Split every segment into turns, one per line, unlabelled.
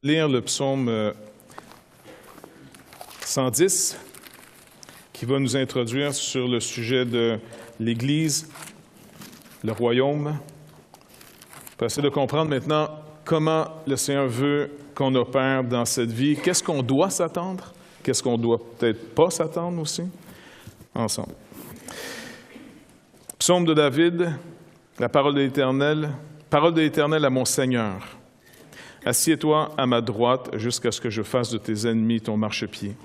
Lire le psaume 110 qui va nous introduire sur le sujet de l'Église, le royaume. On va essayer de comprendre maintenant comment le Seigneur veut qu'on opère dans cette vie. Qu'est-ce qu'on doit s'attendre? Qu'est-ce qu'on doit peut-être pas s'attendre aussi? Ensemble. Psaume de David, la parole de l'Éternel à mon Seigneur. Assieds-toi à ma droite jusqu'à ce que je fasse de tes ennemis ton marchepied.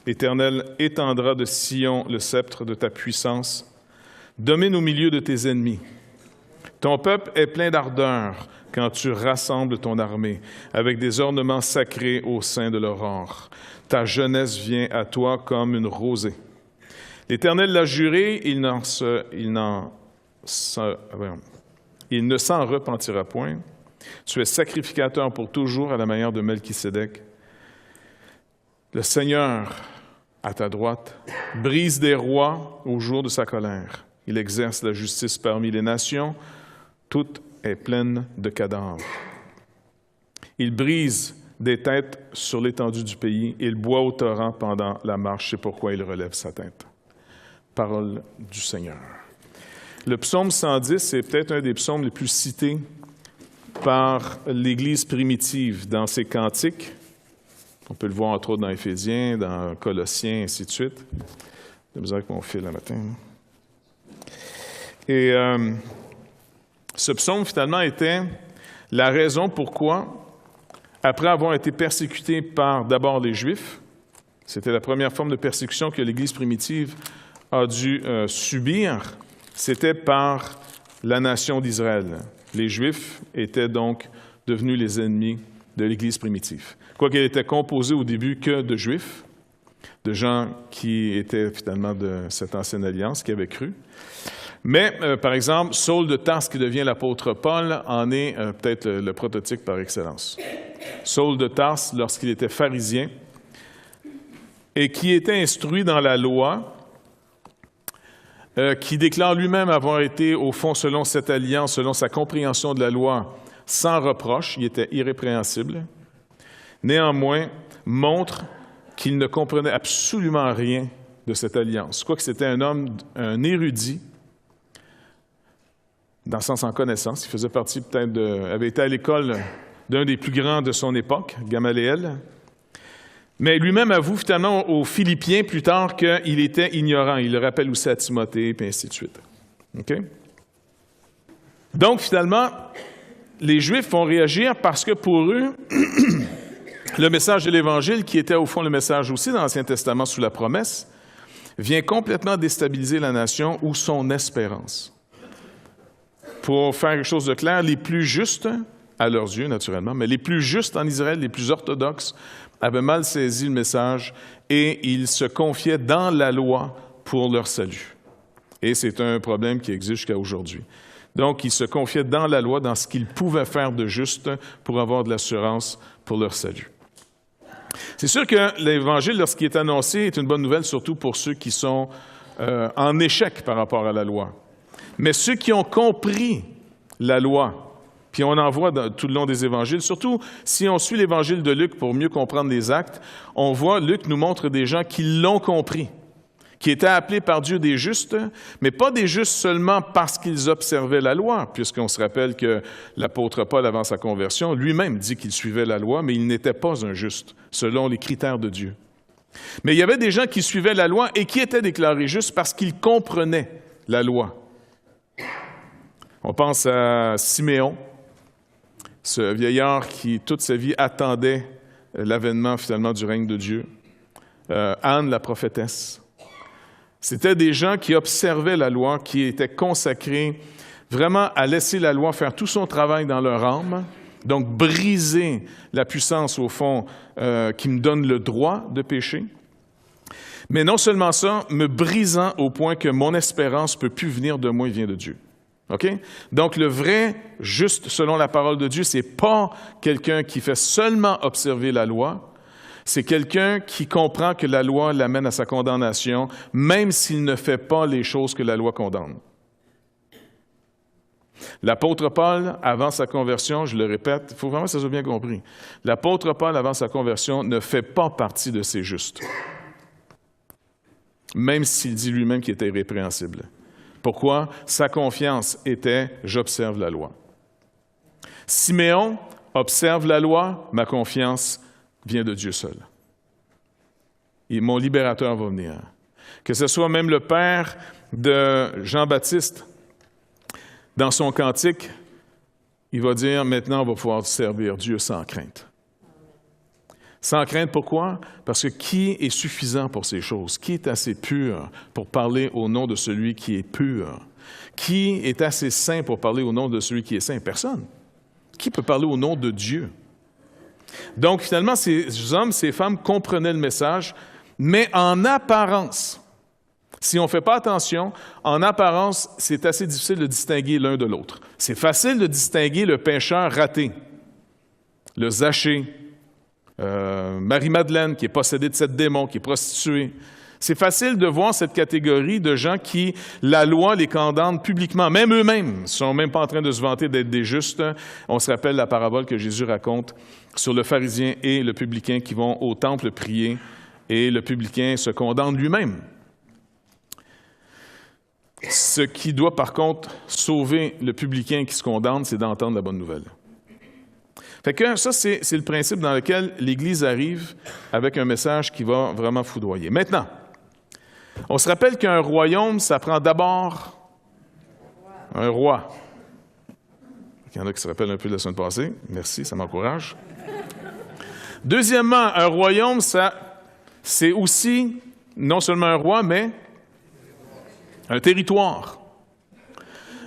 L'Éternel étendra de Sion le sceptre de ta puissance. Domine au milieu de tes ennemis. Ton peuple est plein d'ardeur quand tu rassembles ton armée, avec des ornements sacrés au sein de l'aurore. Ta jeunesse vient à toi comme une rosée. L'Éternel l'a juré, il ne s'en repentira point. Tu es sacrificateur pour toujours à la manière de Melchisédek. Le Seigneur, à ta droite, brise des rois au jour de sa colère. Il exerce la justice parmi les nations. Toute est pleine de cadavres. Il brise des têtes sur l'étendue du pays. Il boit au torrent pendant la marche. C'est pourquoi il relève sa tête. Parole du Seigneur. Le psaume 110, c'est peut-être un des psaumes les plus cités par l'Église primitive dans ses cantiques. On peut le voir entre autres dans Éphésiens, dans Colossiens, ainsi de suite. J'ai besoin avec mon fil le matin. Et ce psaume, finalement, était la raison pourquoi, après avoir été persécuté par d'abord les Juifs, c'était la première forme de persécution que l'Église primitive a dû subir, c'était par la nation d'Israël. Les Juifs étaient donc devenus les ennemis de l'Église primitive. Quoiqu'elle était composée au début que de Juifs, de gens qui étaient finalement de cette ancienne alliance, qui avaient cru. Mais, par exemple, Saul de Tarse, qui devient l'apôtre Paul, en est peut-être le prototype par excellence. Saul de Tarse, lorsqu'il était pharisien, et qui était instruit dans la loi, qui déclare lui-même avoir été, au fond, selon cette alliance, selon sa compréhension de la loi, sans reproche, il était irrépréhensible, néanmoins, montre qu'il ne comprenait absolument rien de cette alliance. Quoique c'était un homme, un érudit, dans le sens en connaissance, il faisait partie peut-être avait été à l'école d'un des plus grands de son époque, Gamaliel, mais lui-même avoue finalement aux Philippiens plus tard qu'il était ignorant. Il le rappelle aussi à Timothée, puis ainsi de suite. Okay? Donc finalement, les Juifs vont réagir parce que pour eux, le message de l'Évangile, qui était au fond le message aussi dans l'Ancien Testament sous la promesse, vient complètement déstabiliser la nation ou son espérance. Pour faire quelque chose de clair, les plus justes, à leurs yeux naturellement, mais les plus justes en Israël, les plus orthodoxes, avaient mal saisi le message et ils se confiaient dans la loi pour leur salut. Et c'est un problème qui existe jusqu'à aujourd'hui. Donc, ils se confiaient dans la loi, dans ce qu'ils pouvaient faire de juste pour avoir de l'assurance pour leur salut. C'est sûr que l'Évangile, lorsqu'il est annoncé, est une bonne nouvelle, surtout pour ceux qui sont en échec par rapport à la loi. Mais ceux qui ont compris la loi, puis on en voit tout le long des évangiles, surtout si on suit l'évangile de Luc pour mieux comprendre les actes, on voit, Luc nous montre des gens qui l'ont compris, qui étaient appelés par Dieu des justes, mais pas des justes seulement parce qu'ils observaient la loi, puisqu'on se rappelle que l'apôtre Paul, avant sa conversion, lui-même dit qu'il suivait la loi, mais il n'était pas un juste, selon les critères de Dieu. Mais il y avait des gens qui suivaient la loi et qui étaient déclarés justes parce qu'ils comprenaient la loi. On pense à Siméon, ce vieillard qui, toute sa vie, attendait l'avènement finalement du règne de Dieu. Anne, la prophétesse. C'était des gens qui observaient la loi, qui étaient consacrés vraiment à laisser la loi faire tout son travail dans leur âme, donc briser la puissance, au fond, qui me donne le droit de pécher. Mais non seulement ça, me brisant au point que mon espérance ne peut plus venir de moi, il vient de Dieu. Okay? Donc, le vrai juste selon la parole de Dieu, ce n'est pas quelqu'un qui fait seulement observer la loi, c'est quelqu'un qui comprend que la loi l'amène à sa condamnation, même s'il ne fait pas les choses que la loi condamne. L'apôtre Paul, avant sa conversion, je le répète, il faut vraiment que ça soit bien compris, l'apôtre Paul, avant sa conversion, ne fait pas partie de ces justes, même s'il dit lui-même qu'il était irrépréhensible. Pourquoi? Sa confiance était « j'observe la loi ». Siméon observe la loi, ma confiance vient de Dieu seul. Et mon libérateur va venir. Que ce soit même le père de Jean-Baptiste, dans son cantique, il va dire, maintenant, on va pouvoir servir Dieu sans crainte. Sans crainte, pourquoi? Parce que qui est suffisant pour ces choses? Qui est assez pur pour parler au nom de celui qui est pur? Qui est assez saint pour parler au nom de celui qui est saint? Personne. Qui peut parler au nom de Dieu? Donc, finalement, ces hommes, ces femmes comprenaient le message, mais en apparence, si on ne fait pas attention, en apparence, c'est assez difficile de distinguer l'un de l'autre. C'est facile de distinguer le pécheur raté, le Zachée, Marie-Madeleine qui est possédée de 7 démons, qui est prostituée. C'est facile de voir cette catégorie de gens qui, la loi les condamne publiquement, même eux-mêmes, ne sont même pas en train de se vanter d'être des justes. On se rappelle la parabole que Jésus raconte sur le pharisien et le publicain qui vont au temple prier, et le publicain se condamne lui-même. Ce qui doit par contre sauver le publicain qui se condamne, c'est d'entendre la bonne nouvelle. Fait que ça, c'est le principe dans lequel l'Église arrive avec un message qui va vraiment foudroyer. Maintenant, on se rappelle qu'un royaume, ça prend d'abord un roi. Il y en a qui se rappellent un peu de la semaine passée. Merci, ça m'encourage. Deuxièmement, un royaume, c'est aussi non seulement un roi, mais un territoire.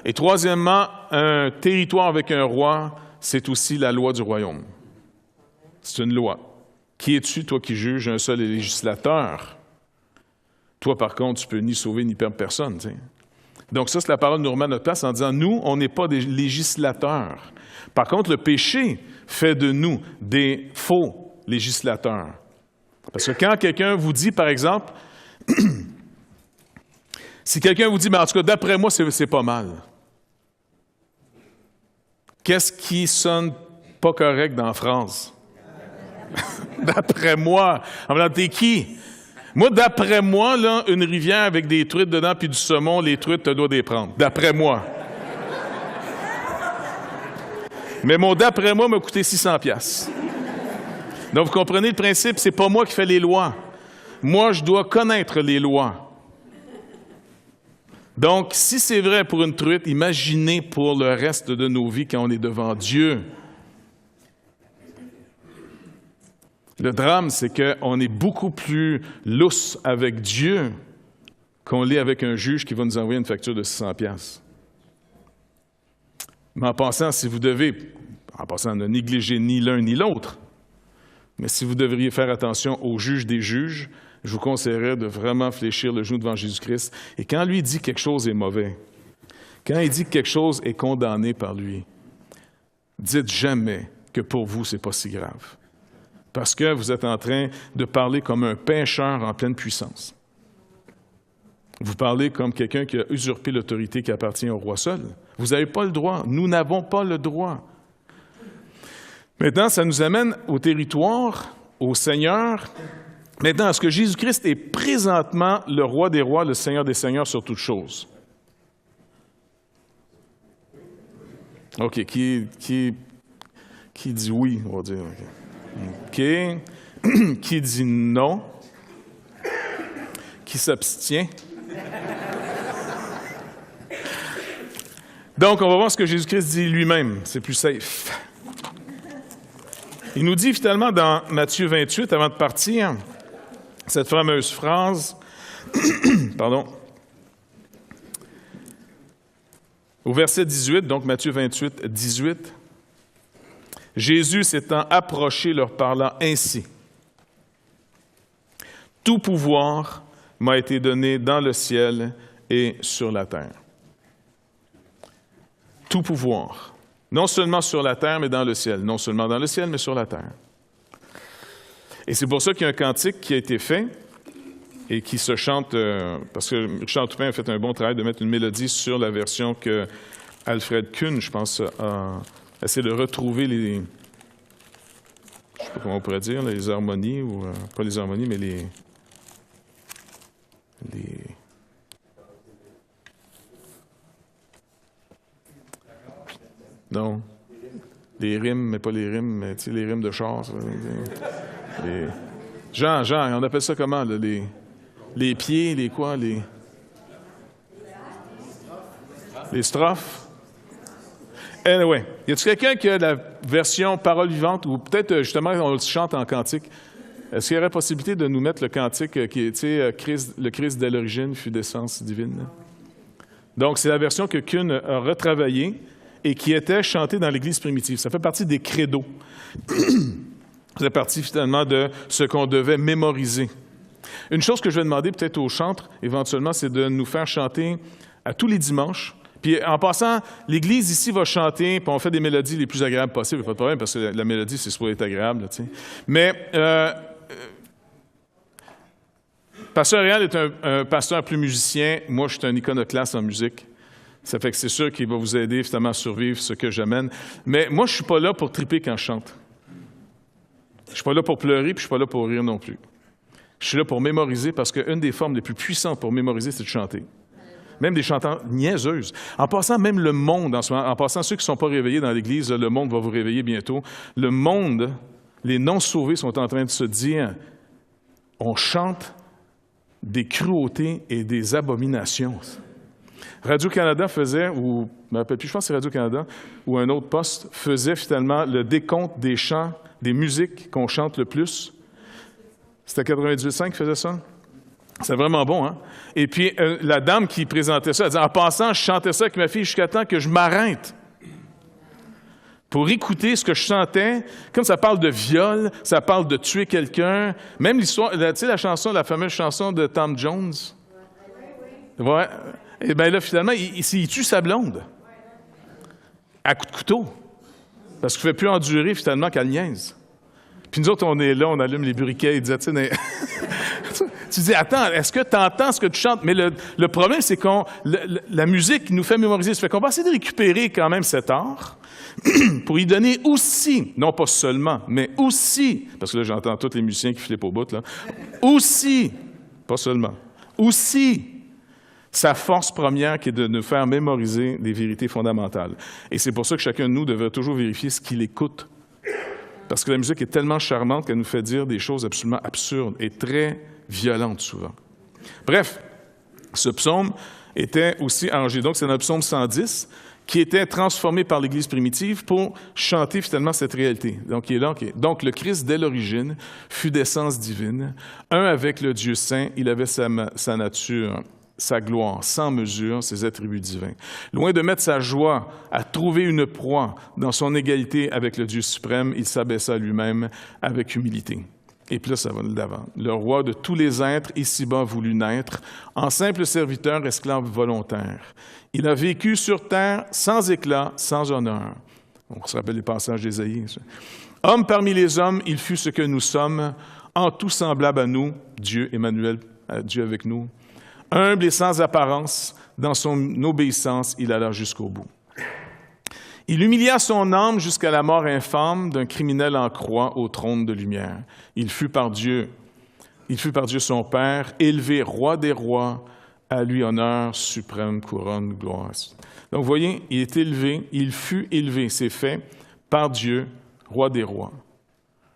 Et troisièmement, un territoire avec un roi, c'est aussi la loi du royaume. C'est une loi. Qui es-tu, toi qui juges? Un seul législateur. Toi, par contre, tu peux ni sauver ni perdre personne. T'sais. Donc ça, c'est la parole nous remet à notre place en disant, nous, on n'est pas des législateurs. Par contre, le péché fait de nous des faux législateurs. Parce que quand quelqu'un vous dit, par exemple, si quelqu'un vous dit, mais en tout cas, d'après moi, c'est pas mal. Qu'est-ce qui sonne pas correct dans la phrase? D'après moi. En fait, t'es qui? Moi, d'après moi, là, une rivière avec des truites dedans puis du saumon, les truites, tu dois les prendre. D'après moi. Mais mon d'après moi m'a coûté 600$. Donc, vous comprenez le principe, c'est pas moi qui fais les lois. Moi, je dois connaître les lois. Donc, si c'est vrai pour une truite, imaginez pour le reste de nos vies quand on est devant Dieu. Le drame, c'est qu'on est beaucoup plus lousse avec Dieu qu'on l'est avec un juge qui va nous envoyer une facture de 600$. Mais en passant, si vous devez, en passant, ne négligez ni l'un ni l'autre, mais si vous devriez faire attention au juge des juges, je vous conseillerais de vraiment fléchir le genou devant Jésus-Christ. Et quand lui dit que quelque chose est mauvais, quand il dit que quelque chose est condamné par lui, dites jamais que pour vous, ce n'est pas si grave. Parce que vous êtes en train de parler comme un pécheur en pleine puissance. Vous parlez comme quelqu'un qui a usurpé l'autorité qui appartient au roi seul. Vous n'avez pas le droit. Nous n'avons pas le droit. Maintenant, ça nous amène au territoire, au Seigneur. Maintenant, est-ce que Jésus-Christ est présentement le roi des rois, le Seigneur des seigneurs sur toutes choses? OK, qui dit oui, on va dire. OK. Qui dit non? Qui s'abstient? Donc, on va voir ce que Jésus-Christ dit lui-même. C'est plus safe. Il nous dit finalement dans Matthieu 28, avant de partir, cette fameuse phrase, pardon, au verset 18, donc Matthieu 28, 18, Jésus s'étant approché leur parlant ainsi. Tout pouvoir m'a été donné dans le ciel et sur la terre. Tout pouvoir. Non seulement sur la terre, mais dans le ciel. Non seulement dans le ciel, mais sur la terre. Et c'est pour ça qu'il y a un cantique qui a été fait et qui se chante, parce que Richard Toupin a fait un bon travail de mettre une mélodie sur la version que Alfred Kuhn, je pense, a essayé de retrouver les... Je ne sais pas comment on pourrait dire, les harmonies, ou pas les harmonies, mais les... Non. Les rimes, mais pas les rimes, mais tu sais, les rimes de char. Jean, on appelle ça comment, là, les pieds, les quoi, les strophes. Anyway, y a-t-il quelqu'un qui a la version parole vivante, ou peut-être, justement, on le chante en cantique? Est-ce qu'il y aurait possibilité de nous mettre le cantique qui est, tu sais, le Christ dès l'origine fut d'essence divine? Donc, c'est la version que Kuhn a retravaillée et qui était chantée dans l'Église primitive. Ça fait partie des credos. Ça fait partie, finalement, de ce qu'on devait mémoriser. Une chose que je vais demander peut-être aux chantres, éventuellement, c'est de nous faire chanter à tous les dimanches. Puis en passant, l'Église ici va chanter, puis on fait des mélodies les plus agréables possibles, pas de problème, parce que la mélodie, c'est supposé être agréable. Là, tu sais. Mais Pasteur Réal est un pasteur plus musicien. Moi, je suis un iconoclaste en musique. Ça fait que c'est sûr qu'il va vous aider, finalement, à survivre ce que j'amène. Mais moi, je ne suis pas là pour triper quand je chante. Je ne suis pas là pour pleurer, puis je ne suis pas là pour rire non plus. Je suis là pour mémoriser, parce qu'une des formes les plus puissantes pour mémoriser, c'est de chanter. Même des chantants niaiseuses. En passant, même le monde, en passant, ceux qui ne sont pas réveillés dans l'Église, le monde va vous réveiller bientôt. Le monde, les non-sauvés sont en train de se dire, on chante des cruautés et des abominations. Radio-Canada faisait, ou je ne me rappelle plus, je pense que c'est Radio-Canada, ou un autre poste, faisait finalement le décompte des chants, des musiques qu'on chante le plus. C'était 98.5 qui faisait ça? C'est vraiment bon, hein? Et puis, la dame qui présentait ça, elle disait, en passant, je chantais ça avec ma fille jusqu'à temps que je m'arrête pour écouter ce que je chantais. Comme ça parle de viol, ça parle de tuer quelqu'un. Même l'histoire, tu sais, la fameuse chanson de Tom Jones? Ouais. Et bien là, finalement, il tue sa blonde à coups de couteau. Parce qu'il ne fait plus endurer, finalement, qu'elle niaise. Puis nous autres, on est là, on allume les briquets, et disait, tu sais, tu dis, attends, est-ce que tu entends ce que tu chantes? Mais le problème, c'est que la musique nous fait mémoriser. Ça fait qu'on va essayer de récupérer quand même cet art pour y donner aussi, non pas seulement, mais aussi, parce que là, j'entends tous les musiciens qui flippent au bout, là, aussi, pas seulement, aussi, sa force première qui est de nous faire mémoriser les vérités fondamentales. Et c'est pour ça que chacun de nous devrait toujours vérifier ce qu'il écoute. Parce que la musique est tellement charmante qu'elle nous fait dire des choses absolument absurdes et très violentes souvent. Bref, ce psaume était aussi arrangé. Donc, c'est dans le psaume 110 qui était transformé par l'Église primitive pour chanter finalement cette réalité. Donc, il est là. Okay. Donc, le Christ, dès l'origine, fut d'essence divine. Un avec le Dieu saint, il avait sa nature, sa gloire, sans mesure, ses attributs divins. Loin de mettre sa joie à trouver une proie dans son égalité avec le Dieu suprême, il s'abaissa lui-même avec humilité. Et puis là, ça va de l'avant. Le roi de tous les êtres ici-bas voulut naître, en simple serviteur, esclave volontaire. Il a vécu sur terre sans éclat, sans honneur. On se rappelle les passages d'Ésaïe. Homme parmi les hommes, il fut ce que nous sommes, en tout semblable à nous, Dieu, Emmanuel, Dieu avec nous. Humble et sans apparence, dans son obéissance, il alla jusqu'au bout. Il humilia son âme jusqu'à la mort infâme d'un criminel en croix au trône de lumière. Il fut par Dieu son Père, élevé roi des rois, à lui honneur, suprême couronne, gloire. Donc, vous voyez, il est élevé, il fut élevé, c'est fait, par Dieu, roi des rois.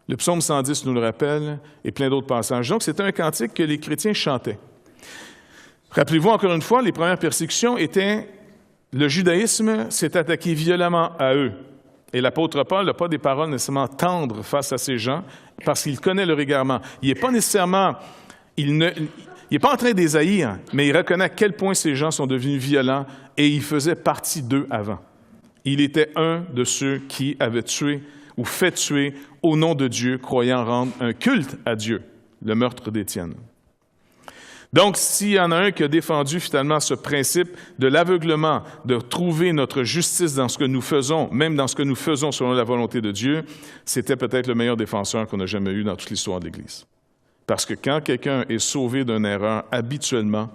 Le psaume 110 nous le rappelle, et plein d'autres passages. Donc, c'était un cantique que les chrétiens chantaient. Rappelez-vous, encore une fois, les premières persécutions étaient... Le judaïsme s'est attaqué violemment à eux. Et l'apôtre Paul n'a pas des paroles nécessairement tendres face à ces gens, parce qu'il connaît leur égarement. Il n'est pas nécessairement... Il n'est pas en train de les haïr, mais il reconnaît à quel point ces gens sont devenus violents, et il faisait partie d'eux avant. Il était un de ceux qui avaient tué ou fait tuer au nom de Dieu, croyant rendre un culte à Dieu, le meurtre d'Étienne. Donc, s'il y en a un qui a défendu finalement ce principe de l'aveuglement, de trouver notre justice dans ce que nous faisons, même dans ce que nous faisons selon la volonté de Dieu, c'était peut-être le meilleur défenseur qu'on a jamais eu dans toute l'histoire de l'Église. Parce que quand quelqu'un est sauvé d'une erreur, habituellement,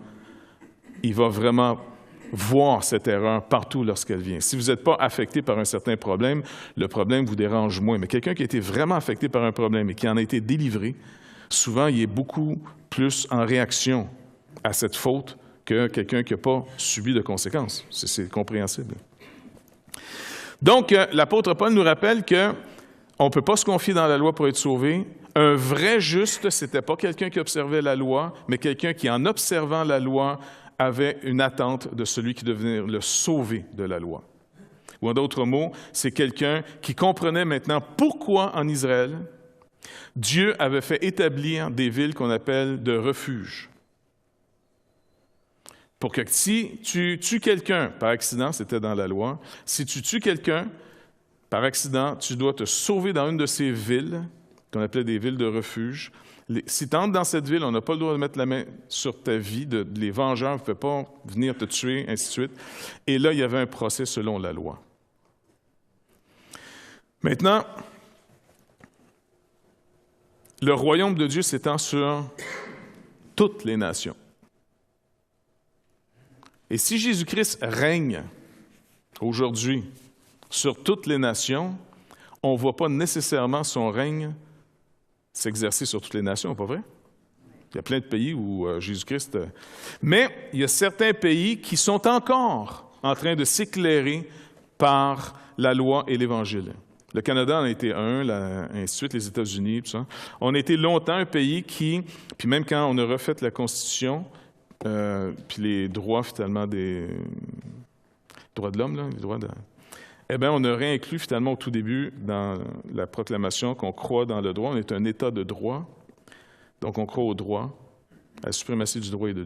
il va vraiment voir cette erreur partout lorsqu'elle vient. Si vous n'êtes pas affecté par un certain problème, le problème vous dérange moins. Mais quelqu'un qui a été vraiment affecté par un problème et qui en a été délivré, souvent, il est beaucoup plus en réaction à cette faute que quelqu'un qui n'a pas subi de conséquences. C'est compréhensible. Donc, l'apôtre Paul nous rappelle qu'on ne peut pas se confier dans la loi pour être sauvé. Un vrai juste, ce n'était pas quelqu'un qui observait la loi, mais quelqu'un qui, en observant la loi, avait une attente de celui qui devait le sauver de la loi. Ou en d'autres mots, c'est quelqu'un qui comprenait maintenant pourquoi en Israël, Dieu avait fait établir des villes qu'on appelle de refuges. Pour que si tu tues quelqu'un par accident, c'était dans la loi, si tu tues quelqu'un par accident, tu dois te sauver dans une de ces villes, qu'on appelait des villes de refuge. Si tu entres dans cette ville, on n'a pas le droit de mettre la main sur ta vie, les vengeurs ne pouvaient pas venir te tuer, ainsi de suite. Et là, il y avait un procès selon la loi. Maintenant, le royaume de Dieu s'étend sur toutes les nations. Et si Jésus-Christ règne aujourd'hui sur toutes les nations, on ne voit pas nécessairement son règne s'exercer sur toutes les nations, pas vrai? Il y a plein de pays où Jésus-Christ... Mais il y a certains pays qui sont encore en train de s'éclairer par la loi et l'Évangile. Le Canada en a été un, ainsi de suite, les États-Unis, tout ça. On a été longtemps un pays qui, puis même quand on a refait la Constitution, puis les droits finalement des droits de l'homme, là, les droits de... Eh bien, on a réinclus finalement au tout début dans la proclamation qu'on croit dans le droit. On est un État de droit, donc on croit au droit, à la suprématie du droit et de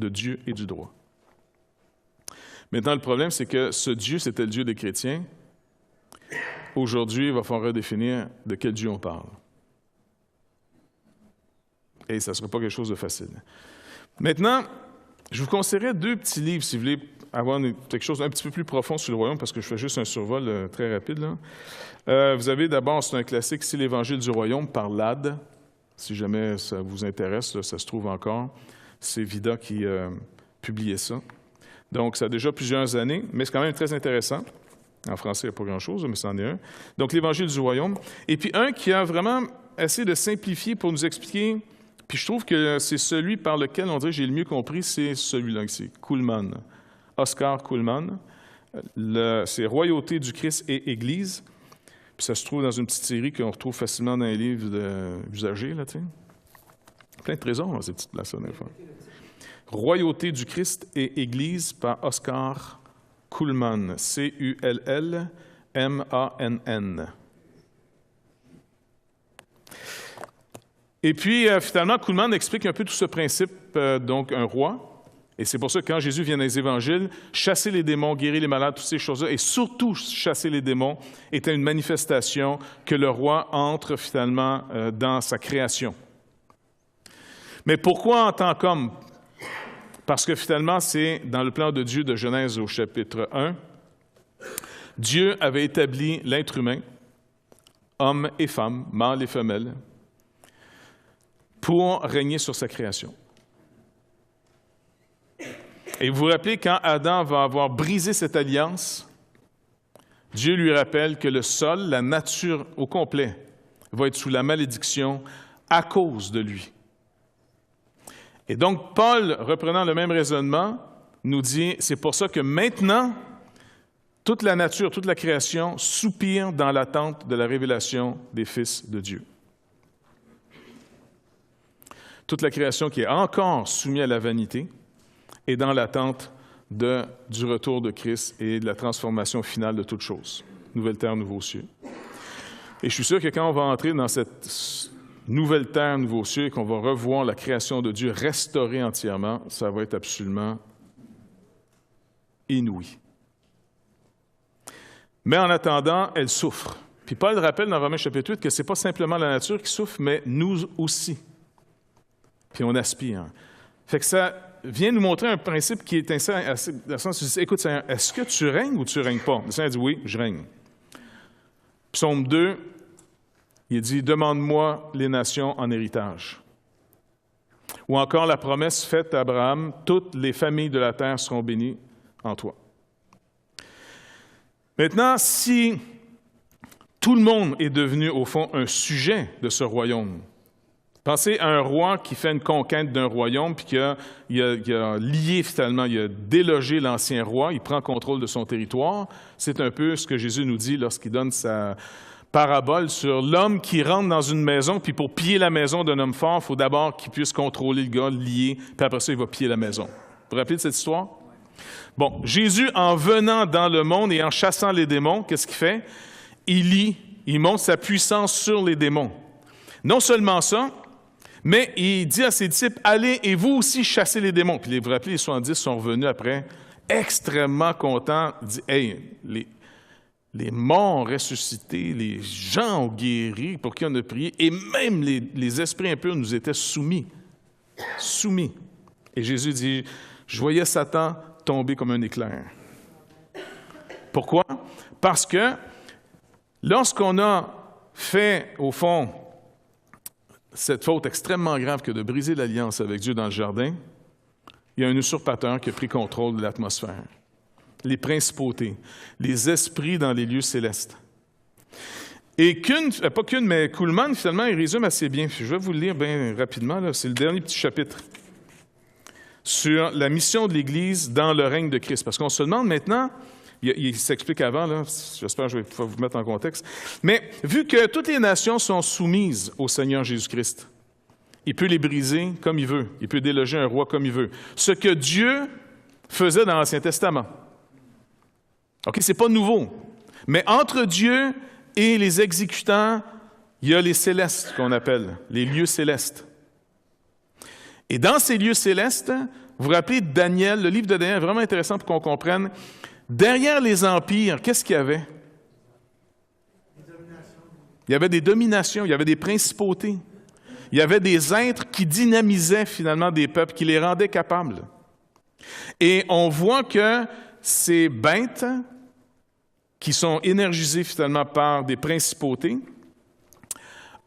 Dieu et du droit. Maintenant, le problème, c'est que ce Dieu, c'était le Dieu des chrétiens. Aujourd'hui, il va falloir redéfinir de quel Dieu on parle. Et ça ne sera pas quelque chose de facile. Maintenant, je vous conseillerais 2 petits livres, si vous voulez avoir quelque chose d'un petit peu plus profond sur le royaume, parce que je fais juste un survol très rapide. Là. Vous avez d'abord, c'est un classique, c'est l'Évangile du royaume par Lade. Si jamais ça vous intéresse, là, ça se trouve encore. C'est Vida qui publiait ça. Donc, ça a déjà plusieurs années, mais c'est quand même très intéressant. En français, il n'y a pas grand-chose, mais c'en est un. Donc, l'Évangile du royaume. Et puis, un qui a vraiment essayé de simplifier pour nous expliquer, puis je trouve que c'est celui par lequel, on dirait que j'ai le mieux compris, c'est celui-là, c'est Kuhlman. Oscar Kuhlman. C'est Royauté du Christ et Église. Puis ça se trouve dans une petite série qu'on retrouve facilement dans les livres usagés, là, tu sais. Plein de trésors dans ces petites places-là, des fois. Royauté du Christ et Église par Oscar Kuhlman. Kullmann. Et puis, finalement, Kuhlman explique un peu tout ce principe, donc un roi. Et c'est pour ça que quand Jésus vient dans les évangiles, chasser les démons, guérir les malades, toutes ces choses-là, et surtout chasser les démons, était une manifestation que le roi entre finalement dans sa création. Mais pourquoi en tant qu'homme? Parce que finalement, c'est dans le plan de Dieu de Genèse au chapitre 1, Dieu avait établi l'être humain, homme et femme, mâle et femelle, pour régner sur sa création. Et vous vous rappelez, quand Adam va avoir brisé cette alliance, Dieu lui rappelle que le sol, la nature au complet, va être sous la malédiction à cause de lui. Et donc, Paul, reprenant le même raisonnement, nous dit, c'est pour ça que maintenant, toute la nature, toute la création soupire dans l'attente de la révélation des fils de Dieu. Toute la création qui est encore soumise à la vanité, et dans l'attente du retour de Christ et de la transformation finale de toutes choses. Nouvelle terre, nouveaux cieux. Et je suis sûr que quand on va entrer dans cette nouvelle terre, nouveaux cieux, et qu'on va revoir la création de Dieu restaurée entièrement, ça va être absolument inouï. Mais en attendant, elle souffre. Puis Paul rappelle dans Romains chapitre 8 que ce n'est pas simplement la nature qui souffre, mais nous aussi. Puis on aspire. Fait que ça vient nous montrer un principe qui est assez, dans le sens où tu dis, écoute, Seigneur, est-ce que tu règnes ou tu ne règnes pas? Le Seigneur dit, oui, je règne. Psaume 2, il dit, demande-moi les nations en héritage. Ou encore la promesse faite à Abraham, toutes les familles de la terre seront bénies en toi. Maintenant, si tout le monde est devenu, au fond, un sujet de ce royaume, pensez à un roi qui fait une conquête d'un royaume, puis il a lié finalement, il a délogé l'ancien roi, il prend contrôle de son territoire. C'est un peu ce que Jésus nous dit lorsqu'il donne sa parabole sur l'homme qui rentre dans une maison, puis pour piller la maison d'un homme fort, il faut d'abord qu'il puisse contrôler le gars, le lier, puis après ça, il va piller la maison. Vous vous rappelez de cette histoire? Bon, Jésus, en venant dans le monde et en chassant les démons, qu'est-ce qu'il fait? Il montre sa puissance sur les démons. Non seulement ça, mais il dit à ses disciples, allez et vous aussi chassez les démons. Puis vous vous rappelez, les 70 sont revenus après, extrêmement contents, dit, hey, les morts ont ressuscité, les gens ont guéri, pour qui on a prié, et même les esprits impurs nous étaient soumis. Soumis. Et Jésus dit, je voyais Satan tomber comme un éclair. Pourquoi? Parce que lorsqu'on a fait, au fond, cette faute extrêmement grave que de briser l'alliance avec Dieu dans le jardin, il y a un usurpateur qui a pris contrôle de l'atmosphère. Les principautés, les esprits dans les lieux célestes. Et pas qu'une, mais Kuhlman, finalement, il résume assez bien. Je vais vous le lire bien rapidement, là. C'est le dernier petit chapitre sur la mission de l'Église dans le règne de Christ. Parce qu'on se demande maintenant, il s'explique avant, là, j'espère que je vais pouvoir vous mettre en contexte, mais vu que toutes les nations sont soumises au Seigneur Jésus-Christ, il peut les briser comme il veut, il peut déloger un roi comme il veut. Ce que Dieu faisait dans l'Ancien Testament. OK, c'est pas nouveau. Mais entre Dieu et les exécutants, il y a les célestes qu'on appelle, les lieux célestes. Et dans ces lieux célestes, vous vous rappelez Daniel, le livre de Daniel est vraiment intéressant pour qu'on comprenne. Derrière les empires, qu'est-ce qu'il y avait? Il y avait des dominations, il y avait des principautés. Il y avait des êtres qui dynamisaient finalement des peuples, qui les rendaient capables. Et on voit que ces bêtes qui sont énergisées finalement par des principautés,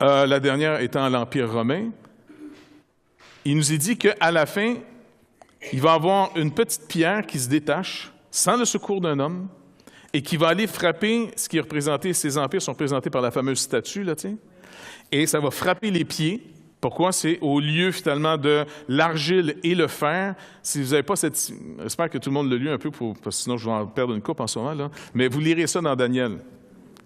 la dernière étant l'Empire romain, il nous est dit qu'à la fin, il va y avoir une petite pierre qui se détache, sans le secours d'un homme, et qui va aller frapper ce qui est représenté, ces empires sont représentés par la fameuse statue, là, tu sais, et ça va frapper les pieds. Pourquoi? C'est au lieu, finalement, de l'argile et le fer. Si vous n'avez pas cette... J'espère que tout le monde l'a lu un peu, parce que sinon je vais en perdre une coupe en ce moment, là. Mais vous lirez ça dans Daniel.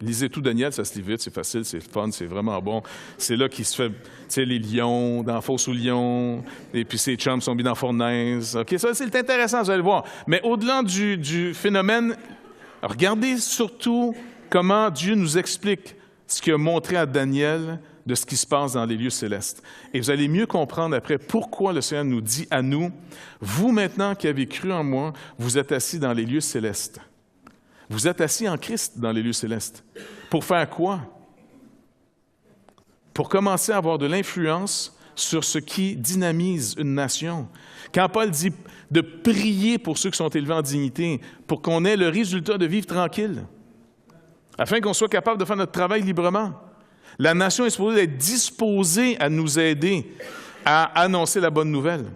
Lisez tout Daniel, ça se lit vite, c'est facile, c'est fun, c'est vraiment bon. C'est là qu'il se fait, tu sais, les lions, dans la fosse aux lions, et puis ses chums sont mis dans la fournaise. OK, ça, c'est intéressant, vous allez le voir. Mais au-delà du phénomène, regardez surtout comment Dieu nous explique ce qu'il a montré à Daniel de ce qui se passe dans les lieux célestes. Et vous allez mieux comprendre après pourquoi le Seigneur nous dit à nous, vous maintenant qui avez cru en moi, vous êtes assis dans les lieux célestes. Vous êtes assis en Christ dans les lieux célestes. Pour faire quoi? Pour commencer à avoir de l'influence sur ce qui dynamise une nation. Quand Paul dit de prier pour ceux qui sont élevés en dignité, pour qu'on ait le résultat de vivre tranquille, afin qu'on soit capable de faire notre travail librement. La nation est supposée être disposée à nous aider à annoncer la bonne nouvelle.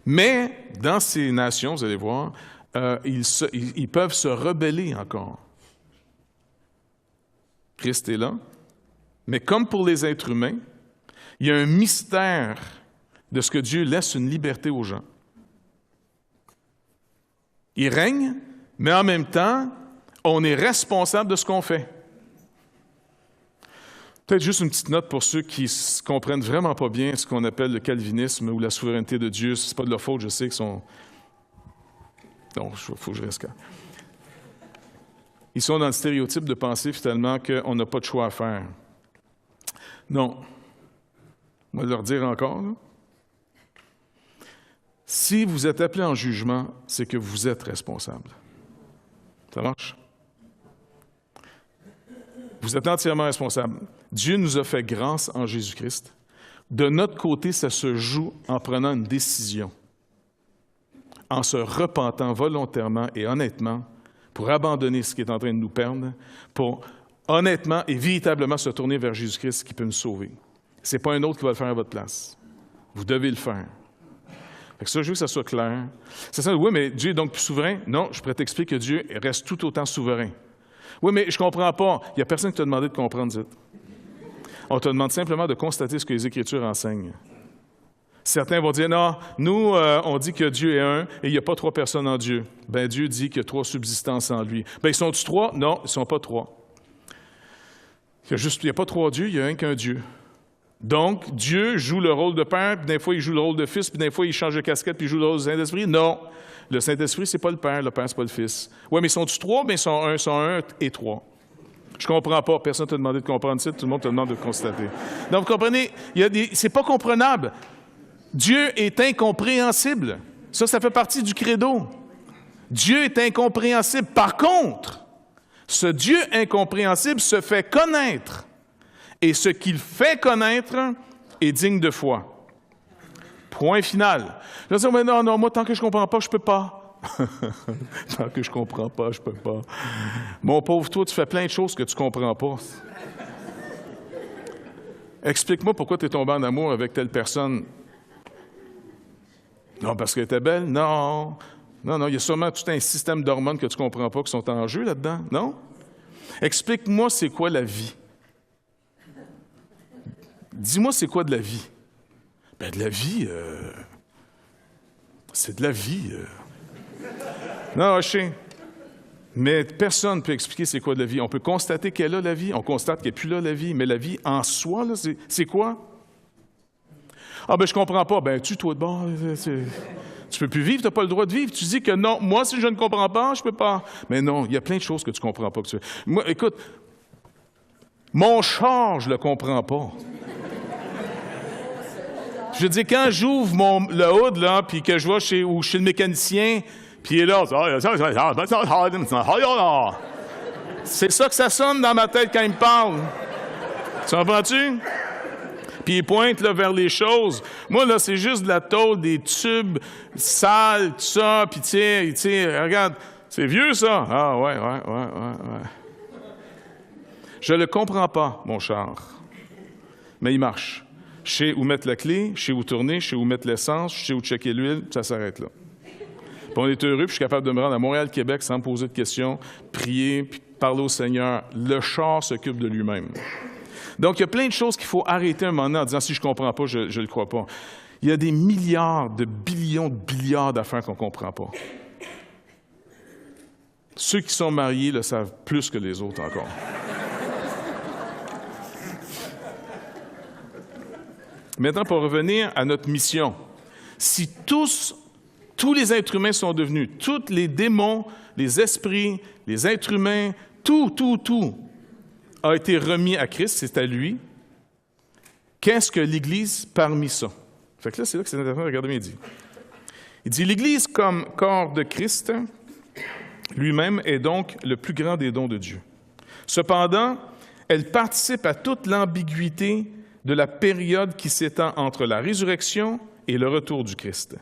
Mais dans ces nations, vous allez voir, ils peuvent se rebeller encore. Christ est là. Mais comme pour les êtres humains, il y a un mystère de ce que Dieu laisse une liberté aux gens. Il règne, mais en même temps, on est responsable de ce qu'on fait. Peut-être juste une petite note pour ceux qui ne comprennent vraiment pas bien ce qu'on appelle le calvinisme ou la souveraineté de Dieu. Ce n'est pas de leur faute, je sais qu'ils sont... Non, il faut que je reste calme. Ils sont dans le stéréotype de penser finalement qu'on n'a pas de choix à faire. Non. On va leur dire encore, là. Si vous êtes appelé en jugement, c'est que vous êtes responsable. Ça marche? Vous êtes entièrement responsable. Dieu nous a fait grâce en Jésus-Christ. De notre côté, ça se joue en prenant une décision, en se repentant volontairement et honnêtement pour abandonner ce qui est en train de nous perdre, pour honnêtement et véritablement se tourner vers Jésus-Christ qui peut nous sauver. Ce n'est pas un autre qui va le faire à votre place. Vous devez le faire. Fait que ça, je veux que ça soit clair. C'est ça, oui, mais Dieu est donc plus souverain? Non, je pourrais t'expliquer que Dieu reste tout autant souverain. Oui, mais je ne comprends pas. Il n'y a personne qui t'a demandé de comprendre, dites. On te demande simplement de constater ce que les Écritures enseignent. Certains vont dire, non, nous, on dit que Dieu est un et il n'y a pas trois personnes en Dieu. Bien, Dieu dit qu'il y a trois subsistances en lui. Bien, ils sont-ils trois? Non, ils ne sont pas trois. Il n'y a pas trois dieux, il n'y a un qu'un Dieu. Donc, Dieu joue le rôle de Père, puis des fois, il joue le rôle de Fils, puis des fois, il change de casquette, puis il joue le rôle du Saint-Esprit. Non, le Saint-Esprit, c'est pas le Père, c'est pas le Fils. Oui, mais ils sont-ils trois? Bien, ils sont un et trois. Je ne comprends pas. Personne ne t'a demandé de comprendre ça, tout le monde te demande de constater. Donc, vous comprenez, c'est pas comprenable. Dieu est incompréhensible. Ça fait partie du credo. Dieu est incompréhensible. Par contre, ce Dieu incompréhensible se fait connaître. Et ce qu'il fait connaître est digne de foi. Point final. Je vais dire, mais non, moi, tant que je ne comprends pas, je ne peux pas. Tant que je ne comprends pas, je ne peux pas. Mon pauvre toi, tu fais plein de choses que tu ne comprends pas. Explique-moi pourquoi tu es tombé en amour avec telle personne. Non, parce qu'elle était belle? Non. Non, il y a sûrement tout un système d'hormones que tu ne comprends pas qui sont en jeu là-dedans. Non? Explique-moi c'est quoi la vie. Dis-moi c'est quoi de la vie. Ben de la vie, c'est de la vie. Non, je sais. Mais personne ne peut expliquer c'est quoi de la vie. On peut constater qu'elle a la vie, on constate qu'elle n'est plus là la vie, mais la vie en soi, là, c'est quoi? Ah ben je comprends pas. Ben tue-toi de bord. Tu peux plus vivre, tu n'as pas le droit de vivre. Tu dis que non, moi si je ne comprends pas, je peux pas. Mais non, il y a plein de choses que tu ne comprends pas. Moi, écoute, mon char, je le comprends pas. Je veux dire, quand j'ouvre le hood, là, puis que je vais chez le mécanicien, puis il est là, c'est ça que ça sonne dans ma tête quand il me parle. Tu comprends-tu? Puis il pointe là, vers les choses. Moi, là, c'est juste de la tôle, des tubes sales, tout ça, puis tu sais, regarde, c'est vieux, ça. Ah, ouais. Je le comprends pas, mon char, mais il marche. Je sais où mettre la clé, je sais où tourner, je sais où mettre l'essence, je sais où checker l'huile, ça s'arrête là. Puis on est heureux, puis je suis capable de me rendre à Montréal, Québec, sans me poser de questions, prier, puis parler au Seigneur. Le char s'occupe de lui-même. Donc, il y a plein de choses qu'il faut arrêter un moment donné en disant « si je ne comprends pas, je ne le crois pas ». Il y a des milliards, de billiards d'affaires qu'on ne comprend pas. Ceux qui sont mariés le savent plus que les autres encore. Maintenant, pour revenir à notre mission, si tous les êtres humains sont devenus, tous les démons, les esprits, les êtres humains, tout a été remis à Christ, c'est à lui, qu'est-ce que l'Église parmi ça? Fait que là, c'est intéressant, regardez bien, il dit, l'Église comme corps de Christ, lui-même est donc le plus grand des dons de Dieu. Cependant, elle participe à toute l'ambiguïté de la période qui s'étend entre la résurrection et le retour du Christ.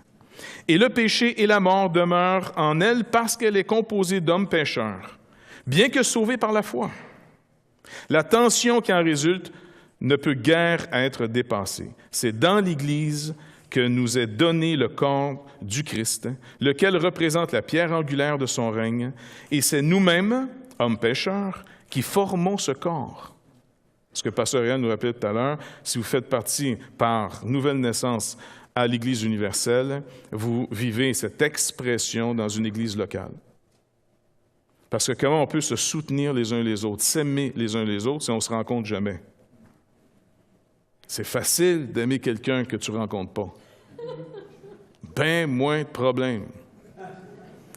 Et le péché et la mort demeurent en elle parce qu'elle est composée d'hommes pécheurs, bien que sauvés par la foi. La tension qui en résulte ne peut guère être dépassée. C'est dans l'Église que nous est donné le corps du Christ, lequel représente la pierre angulaire de son règne, et c'est nous-mêmes, hommes pécheurs, qui formons ce corps. Ce que Pasteur Réal nous rappelait tout à l'heure, si vous faites partie par nouvelle naissance à l'Église universelle, vous vivez cette expression dans une Église locale. Parce que comment on peut se soutenir les uns les autres, s'aimer les uns les autres si on ne se rencontre jamais? C'est facile d'aimer quelqu'un que tu ne rencontres pas. Ben moins de problèmes.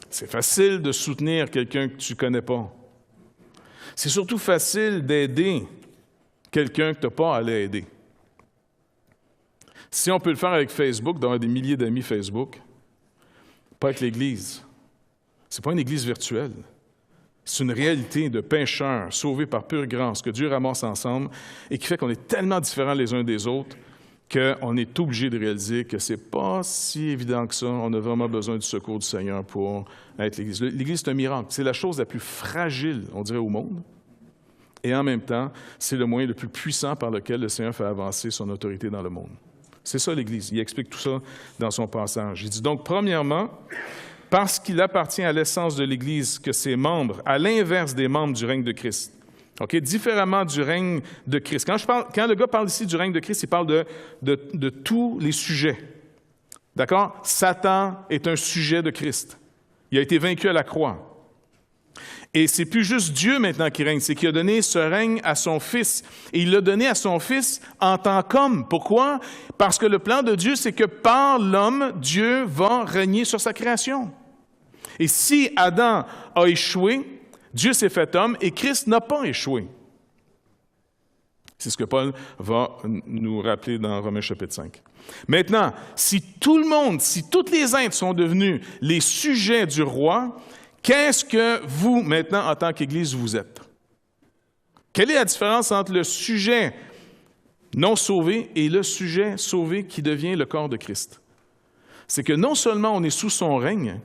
C'est facile de soutenir quelqu'un que tu ne connais pas. C'est surtout facile d'aider quelqu'un que tu n'as pas à aller aider. Si on peut le faire avec Facebook, d'avoir des milliers d'amis Facebook, pas avec l'Église. Ce n'est pas une Église virtuelle. C'est une réalité de pécheurs sauvés par pure grâce que Dieu ramasse ensemble et qui fait qu'on est tellement différents les uns des autres qu'on est obligé de réaliser que ce n'est pas si évident que ça. On a vraiment besoin du secours du Seigneur pour être l'Église. L'Église, c'est un miracle. C'est la chose la plus fragile, on dirait, au monde. Et en même temps, c'est le moyen le plus puissant par lequel le Seigneur fait avancer son autorité dans le monde. C'est ça l'Église. Il explique tout ça dans son passage. Il dit donc, premièrement, parce qu'il appartient à l'essence de l'Église que ses membres, à l'inverse des membres du règne de Christ, okay? Différemment du règne de Christ. Quand le gars parle ici du règne de Christ, il parle de tous les sujets. D'accord? Satan est un sujet de Christ. Il a été vaincu à la croix. Et c'est plus juste Dieu maintenant qui règne, c'est qu'il a donné ce règne à son Fils. Et il l'a donné à son Fils en tant qu'homme. Pourquoi? Parce que le plan de Dieu, c'est que par l'homme, Dieu va régner sur sa création. Et si Adam a échoué, Dieu s'est fait homme et Christ n'a pas échoué. C'est ce que Paul va nous rappeler dans Romains chapitre 5. Maintenant, si tout le monde, si tous les êtres sont devenus les sujets du roi, qu'est-ce que vous, maintenant, en tant qu'Église, vous êtes? Quelle est la différence entre le sujet non sauvé et le sujet sauvé qui devient le corps de Christ? C'est que non seulement on est sous son règne,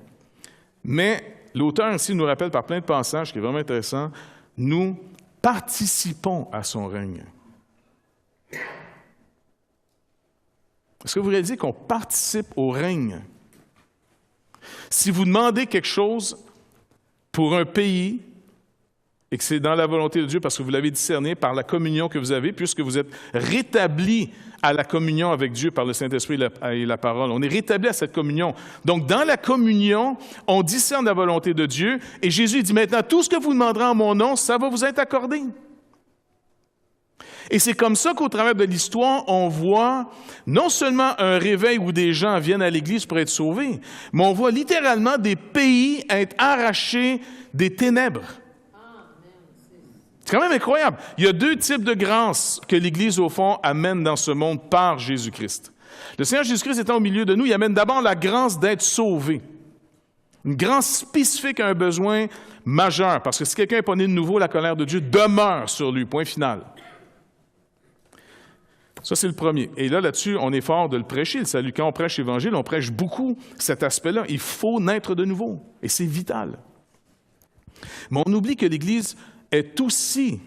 mais l'auteur ici nous rappelle par plein de passages, qui est vraiment intéressant, nous participons à son règne. Est-ce que vous réalisez qu'on participe au règne? Si vous demandez quelque chose pour un pays et que c'est dans la volonté de Dieu parce que vous l'avez discerné par la communion que vous avez, puisque vous êtes rétablis à la communion avec Dieu par le Saint-Esprit et la parole. On est rétablis à cette communion. Donc, dans la communion, on discerne la volonté de Dieu et Jésus dit maintenant, tout ce que vous demanderez en mon nom, ça va vous être accordé. Et c'est comme ça qu'au travers de l'histoire, on voit non seulement un réveil où des gens viennent à l'Église pour être sauvés, mais on voit littéralement des pays être arrachés des ténèbres. C'est quand même incroyable. Il y a deux types de grâces que l'Église, au fond, amène dans ce monde par Jésus-Christ. Le Seigneur Jésus-Christ étant au milieu de nous, il amène d'abord la grâce d'être sauvé. Une grâce spécifique à un besoin majeur, parce que si quelqu'un n'est pas né de nouveau, la colère de Dieu demeure sur lui, point final. Ça, c'est le premier. Et là-dessus, on est fort de le prêcher, le salut. Quand on prêche l'Évangile, on prêche beaucoup cet aspect-là. Il faut naître de nouveau, et c'est vital. Mais on oublie que l'Église est aussi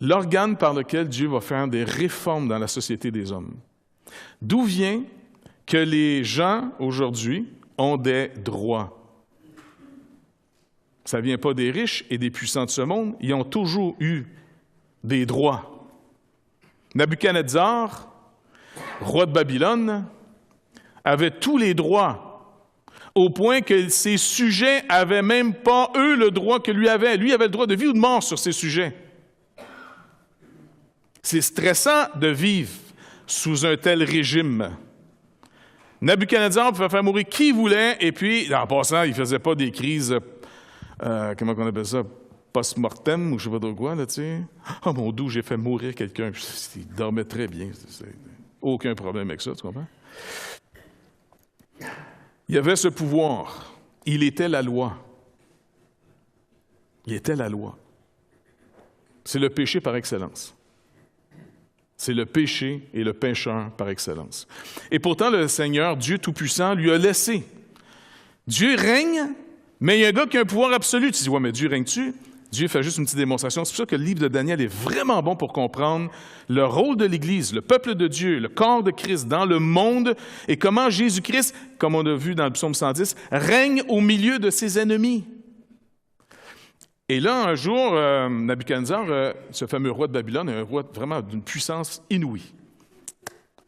l'organe par lequel Dieu va faire des réformes dans la société des hommes. D'où vient que les gens, aujourd'hui, ont des droits? Ça ne vient pas des riches et des puissants de ce monde. Ils ont toujours eu des droits. Nabuchodonosor, roi de Babylone, avait tous les droits, au point que ses sujets n'avaient même pas, eux, le droit que lui avait. Lui avait le droit de vie ou de mort sur ses sujets. C'est stressant de vivre sous un tel régime. Nabuchodonosor pouvait faire mourir qui voulait, et puis, en passant, il ne faisait pas des crises, comment on appelle ça, post-mortem, ou je ne sais pas trop quoi, là, tu sais. « Oh mon Dieu, j'ai fait mourir quelqu'un. » Il dormait très bien. Aucun problème avec ça, tu comprends? Il avait ce pouvoir. Il était la loi. Il était la loi. C'est le péché par excellence. C'est le péché et le pécheur par excellence. Et pourtant, le Seigneur, Dieu Tout-Puissant, lui a laissé. Dieu règne, mais il y a un gars qui a un pouvoir absolu. Tu dis, ouais, mais Dieu règne-tu? Dieu fait juste une petite démonstration. C'est pour ça que le livre de Daniel est vraiment bon pour comprendre le rôle de l'Église, le peuple de Dieu, le corps de Christ dans le monde et comment Jésus-Christ, comme on a vu dans le psaume 110, règne au milieu de ses ennemis. Et là, un jour, Nabuchodonosor, ce fameux roi de Babylone, est un roi vraiment d'une puissance inouïe.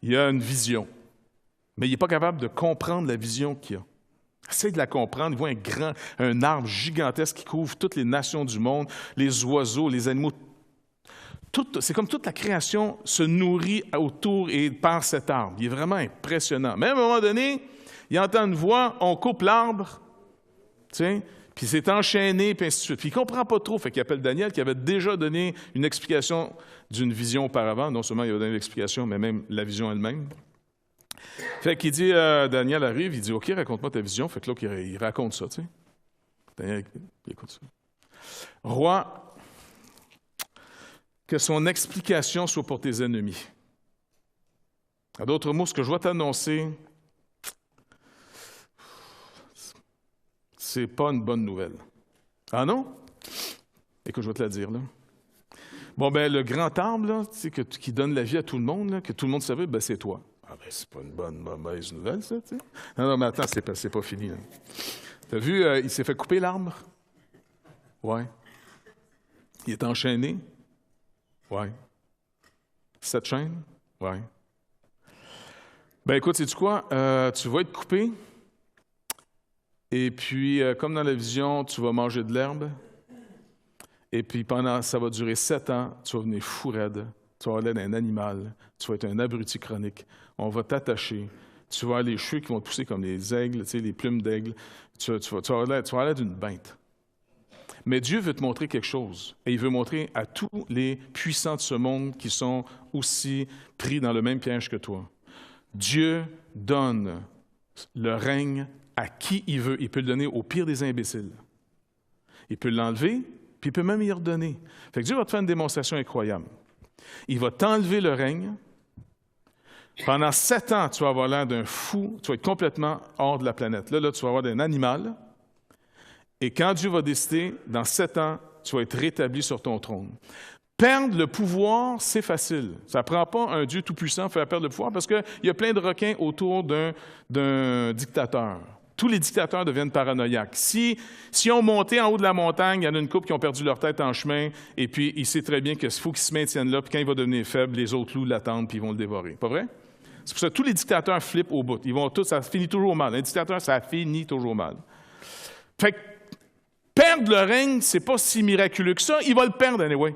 Il a une vision, mais il n'est pas capable de comprendre la vision qu'il a. Essaye de la comprendre, il voit un arbre gigantesque qui couvre toutes les nations du monde, les oiseaux, les animaux. C'est comme toute la création se nourrit autour et par cet arbre. Il est vraiment impressionnant. Mais à un moment donné, il entend une voix, on coupe l'arbre, tu sais, puis c'est enchaîné, puis ainsi de suite. Puis il ne comprend pas trop, fait qu'il appelle Daniel, qui avait déjà donné une explication d'une vision auparavant. Non seulement il a donné l'explication, mais même la vision elle-même. Fait qu'il dit, Daniel arrive, il dit, OK, raconte-moi ta vision. Fait que l'autre, il raconte ça, tu sais. Daniel, il écoute ça. Roi, que son explication soit pour tes ennemis. En d'autres mots, ce que je vais t'annoncer, c'est pas une bonne nouvelle. Ah non? Écoute, je vais te la dire, là. Bon, ben le grand arbre, là, tu sais, qui donne la vie à tout le monde, là, que tout le monde savait, ben c'est toi. Ah ben, c'est pas une bonne, mauvaise nouvelle, ça, tu sais. Non, mais attends, c'est pas fini, là. T'as vu, il s'est fait couper l'arbre? Ouais. Il est enchaîné? Ouais. 7 chaînes? Ouais. Ben écoute, sais-tu quoi? Tu vas être coupé, et puis, comme dans la vision, tu vas manger de l'herbe, et puis ça va durer 7 ans, tu vas venir fou raide, tu vas avoir l'air d'un animal, tu vas être un abruti chronique, on va t'attacher, tu vas avoir les cheveux qui vont te pousser comme les aigles, tu sais, les plumes d'aigle, tu vas avoir l'air d'une bête. Mais Dieu veut te montrer quelque chose, et il veut montrer à tous les puissants de ce monde qui sont aussi pris dans le même piège que toi. Dieu donne le règne à qui il veut. Il peut le donner au pire des imbéciles. Il peut l'enlever, puis il peut même y redonner. Fait que Dieu va te faire une démonstration incroyable. Il va t'enlever le règne. Pendant 7 ans, tu vas avoir l'air d'un fou. Tu vas être complètement hors de la planète. Là, tu vas avoir d'un animal. Et quand Dieu va décider, dans 7 ans, tu vas être rétabli sur ton trône. Perdre le pouvoir, c'est facile. Ça ne prend pas un Dieu tout-puissant pour faire perdre le pouvoir parce qu'il y a plein de requins autour d'un dictateur. Tous les dictateurs deviennent paranoïaques. Si on montait en haut de la montagne, il y en a une couple qui ont perdu leur tête en chemin, et puis il sait très bien qu'il faut qu'ils se maintiennent là, puis quand il va devenir faible, les autres loups l'attendent, puis ils vont le dévorer. Pas vrai? C'est pour ça que tous les dictateurs flippent au bout. Ça finit toujours mal. Un dictateur, ça finit toujours mal. Fait que perdre le règne, c'est pas si miraculeux que ça. Il va le perdre anyway.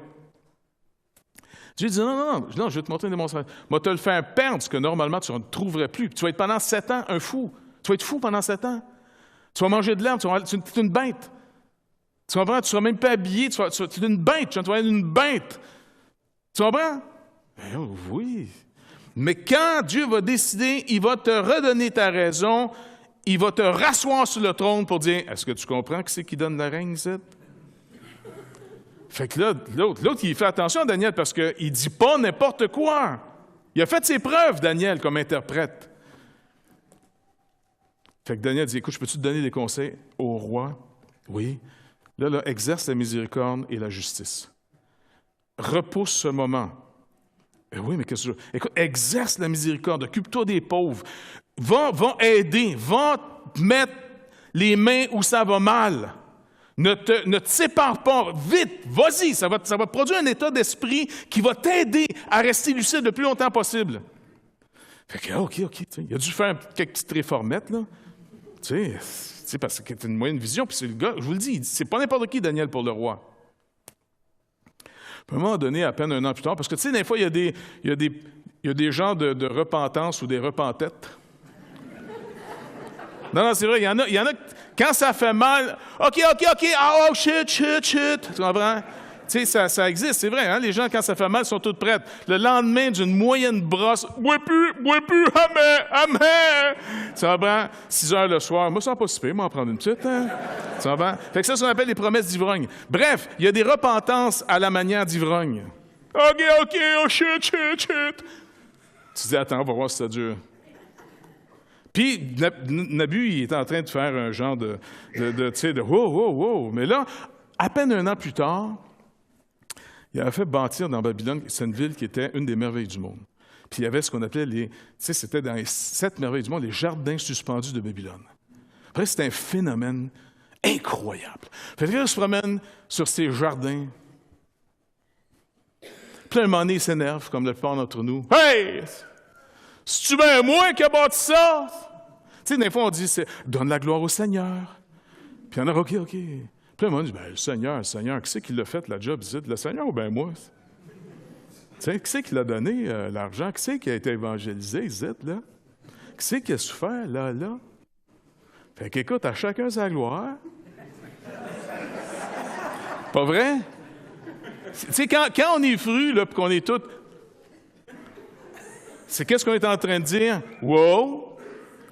Dieu dit, non, je vais te montrer une démonstration. Je vais te le faire perdre, ce que normalement tu ne trouverais plus. Tu vas être pendant 7 ans un fou. Tu vas être fou pendant 7 ans. Tu vas manger de l'herbe, tu es une bête. Tu comprends? Tu ne seras même pas habillé, tu es une bête, tu vas être une bête. Tu comprends? Oui. Mais quand Dieu va décider, il va te redonner ta raison, il va te rasseoir sur le trône pour dire, est-ce que tu comprends qui c'est qui donne le règne, ici? Fait que là, l'autre, il fait attention à Daniel parce qu'il ne dit pas n'importe quoi. Il a fait ses preuves, Daniel, comme interprète. Fait que Daniel dit, écoute, je peux-tu te donner des conseils au roi? Oui. Là, exerce la miséricorde et la justice. Repousse ce moment. Oui, mais qu'est-ce que je... Écoute, exerce la miséricorde, occupe-toi des pauvres. Va aider, va mettre les mains où ça va mal. Ne te sépare pas, vite, vas-y, ça va produire un état d'esprit qui va t'aider à rester lucide le plus longtemps possible. Fait que, OK, il a dû faire quelques petites réformettes, là. Tu sais, parce que c'est une moyenne vision, puis c'est le gars, je vous le dis, c'est pas n'importe qui, Daniel, pour le roi. À un moment donné, à peine 1 an plus tard, parce que, tu sais, des fois, il y a des gens de repentance ou des repentettes. Non, c'est vrai, il y en a, quand ça fait mal, OK, oh, shit, tu comprends? Tu sais, ça existe, c'est vrai, hein? Les gens, quand ça fait mal, sont tous prêts. Le lendemain d'une moyenne brosse, bois plus, amen! Tu comprends? 6 heures le soir, moi, ça va pas si pire, moi, en prendre une petite, hein? Tu comprends? Fait que ça, c'est ce qu'on appelle les promesses d'ivrogne. Bref, il y a des repentances à la manière d'ivrogne. OK, oh, shit. Tu dis, attends, on va voir si ça dure. Puis, Nabu, il est en train de faire un genre tu sais, de wow. Mais là, à peine 1 an plus tard, il avait fait bâtir dans Babylone, c'est une ville qui était une des merveilles du monde. Puis il y avait ce qu'on appelait c'était dans les 7 merveilles du monde, les jardins suspendus de Babylone. Après, c'était un phénomène incroyable. Fait que là, il se promène sur ces jardins. Puis à un moment donné, il s'énerve, comme la plupart d'entre nous. « Hey! C'est-tu bien moi qui a bâti ça? » Tu sais, des fois, on dit « Donne la gloire au Seigneur. » Puis il y en a « OK. » Puis là, on dit, le Seigneur, qui c'est qui l'a fait, la job, le Seigneur ou bien moi? Tu sais, qui c'est qui l'a donné l'argent? Qui c'est qui a été évangélisé, là? Qui c'est qui a souffert, là? Fait qu'écoute, à chacun sa gloire. Pas vrai? Tu sais, quand on est fru, là, puis qu'on est tous... C'est qu'est-ce qu'on est en train de dire? Wow!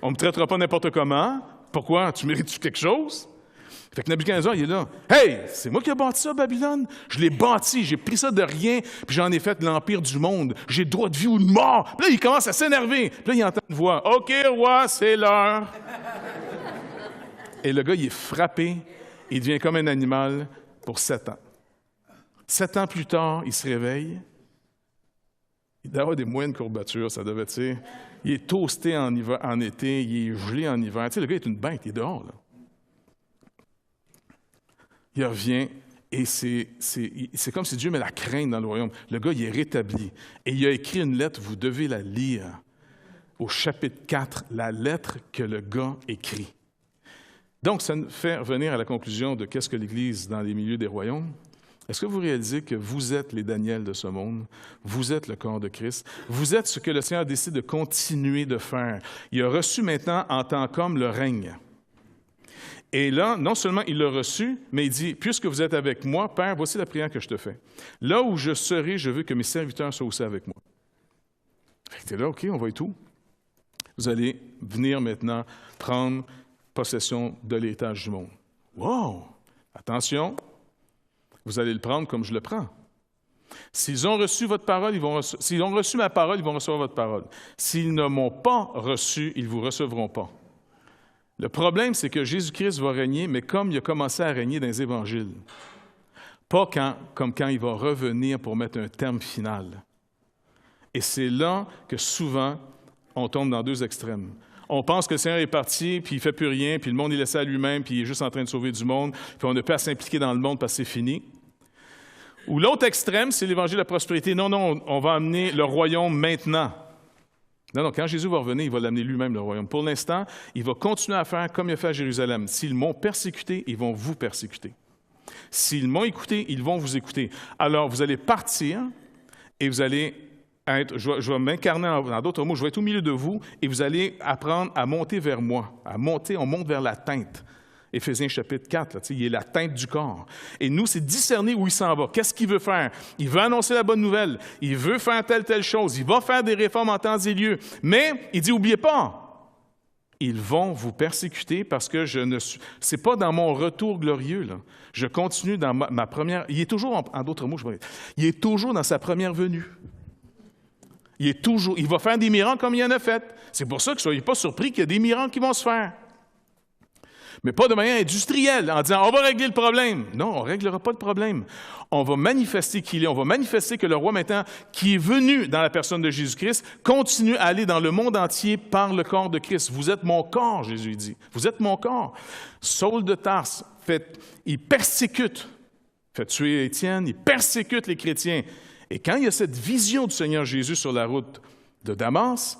On me traitera pas n'importe comment. Pourquoi? Tu mérites-tu quelque chose? Fait que Nabuchodonosor, il est là. « Hey, c'est moi qui ai bâti ça, Babylone. Je l'ai bâti, j'ai pris ça de rien, puis j'en ai fait l'empire du monde. J'ai le droit de vie ou de mort. » Puis là, il commence à s'énerver. Puis là, il entend une voix. « OK, roi, c'est l'heure. » Et le gars, il est frappé. Il devient comme un animal pour 7 ans. 7 ans plus tard, il se réveille. Il doit avoir des moyennes courbatures, ça devait, tu sais. Il est toasté en été, il est gelé en hiver. Tu sais, le gars est une bête, il est dehors, là. Il revient et c'est comme si Dieu met la crainte dans le royaume. Le gars, il est rétabli. Et il a écrit une lettre, vous devez la lire. Au chapitre 4, la lettre que le gars écrit. Donc, ça nous fait revenir à la conclusion de qu'est-ce que l'Église dans les milieux des royaumes. Est-ce que vous réalisez que vous êtes les Daniel de ce monde? Vous êtes le corps de Christ. Vous êtes ce que le Seigneur décide de continuer de faire. Il a reçu maintenant en tant qu'homme le règne. Et là, non seulement il l'a reçu, mais il dit, puisque vous êtes avec moi, Père, voici la prière que je te fais. Là où je serai, je veux que mes serviteurs soient aussi avec moi. Fait que t'es là, OK, on va et tout. Vous allez venir maintenant prendre possession de l'héritage du monde. Wow! Attention, vous allez le prendre comme je le prends. S'ils ont reçu votre parole, s'ils ont reçu ma parole, ils vont recevoir votre parole. S'ils ne m'ont pas reçu, ils ne vous recevront pas. Le problème, c'est que Jésus-Christ va régner, mais comme il a commencé à régner dans les évangiles. Pas comme quand il va revenir pour mettre un terme final. Et c'est là que souvent, on tombe dans 2 extrêmes. On pense que le Seigneur est parti, puis il ne fait plus rien, puis le monde est laissé à lui-même, puis il est juste en train de sauver du monde, puis on n'a pas à s'impliquer dans le monde parce que c'est fini. Ou l'autre extrême, c'est l'évangile de la prospérité. Non, on va amener le royaume maintenant. Non, quand Jésus va revenir, il va l'amener lui-même, le royaume. Pour l'instant, il va continuer à faire comme il a fait à Jérusalem. S'ils m'ont persécuté, ils vont vous persécuter. S'ils m'ont écouté, ils vont vous écouter. Alors, vous allez partir et vous allez être, je vais m'incarner, en d'autres mots, je vais être au milieu de vous et vous allez apprendre à monter vers moi. À monter, on monte vers la teinte. Éphésiens chapitre 4, là, il est la teinte du corps. Et nous, c'est discerner où il s'en va. Qu'est-ce qu'il veut faire? Il veut annoncer la bonne nouvelle. Il veut faire telle chose. Il va faire des réformes en temps et lieu. Mais, il dit, n'oubliez pas, ils vont vous persécuter parce que c'est pas dans mon retour glorieux, là. Je continue dans ma première... Il est toujours, en d'autres mots, il est toujours dans sa première venue. Il va faire des miracles comme il en a fait. C'est pour ça que soyez pas surpris qu'il y a des miracles qui vont se faire. Mais pas de manière industrielle, en disant « on va régler le problème ». Non, on ne réglera pas le problème. On va manifester qu'il est, on va manifester que le roi maintenant, qui est venu dans la personne de Jésus-Christ, continue à aller dans le monde entier par le corps de Christ. Vous êtes mon corps, Jésus dit. Vous êtes mon corps. Saul de Tarse, il persécute, fait tuer Étienne, il persécute les chrétiens. Et quand il y a cette vision du Seigneur Jésus sur la route de Damas,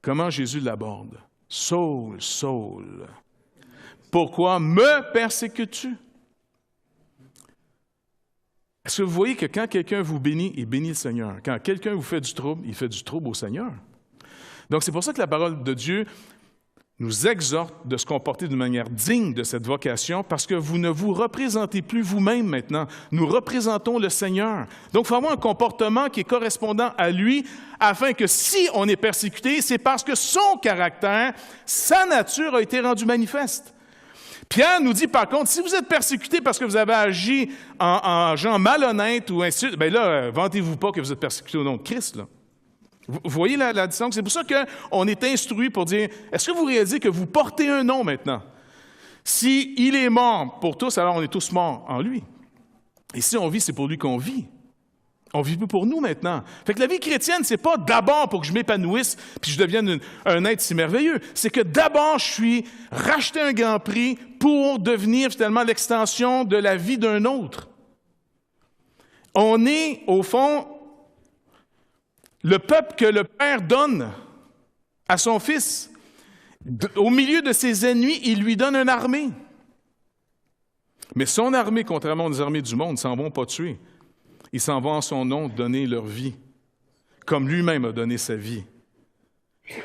comment Jésus l'aborde? « Saul, Saul, pourquoi me persécutes-tu? » Est-ce que vous voyez que quand quelqu'un vous bénit, il bénit le Seigneur. Quand quelqu'un vous fait du trouble, il fait du trouble au Seigneur. Donc, c'est pour ça que la parole de Dieu nous exhorte de se comporter d'une manière digne de cette vocation, parce que vous ne vous représentez plus vous-même maintenant. Nous représentons le Seigneur. Donc, il faut avoir un comportement qui est correspondant à lui, afin que si on est persécuté, c'est parce que son caractère, sa nature a été rendue manifeste. Pierre nous dit, par contre, si vous êtes persécuté parce que vous avez agi en gens malhonnêtes ou ainsi de suite, bien là, vantez-vous pas que vous êtes persécuté au nom de Christ, là. Vous voyez la distance? C'est pour ça qu'on est instruit pour dire, est-ce que vous réalisez que vous portez un nom maintenant? S'il est mort pour tous, alors on est tous morts en lui. Et si on vit, c'est pour lui qu'on vit. On ne vit plus pour nous maintenant. Fait que la vie chrétienne, c'est pas d'abord pour que je m'épanouisse puis je devienne un être si merveilleux. C'est que d'abord, je suis racheté un grand prix pour devenir finalement l'extension de la vie d'un autre. On est, au fond, le peuple que le Père donne à son Fils. Au milieu de ses ennemis, il lui donne une armée. Mais son armée, contrairement aux armées du monde, ne s'en vont pas tuer. Ils s'en vont en son nom donner leur vie, comme lui-même a donné sa vie.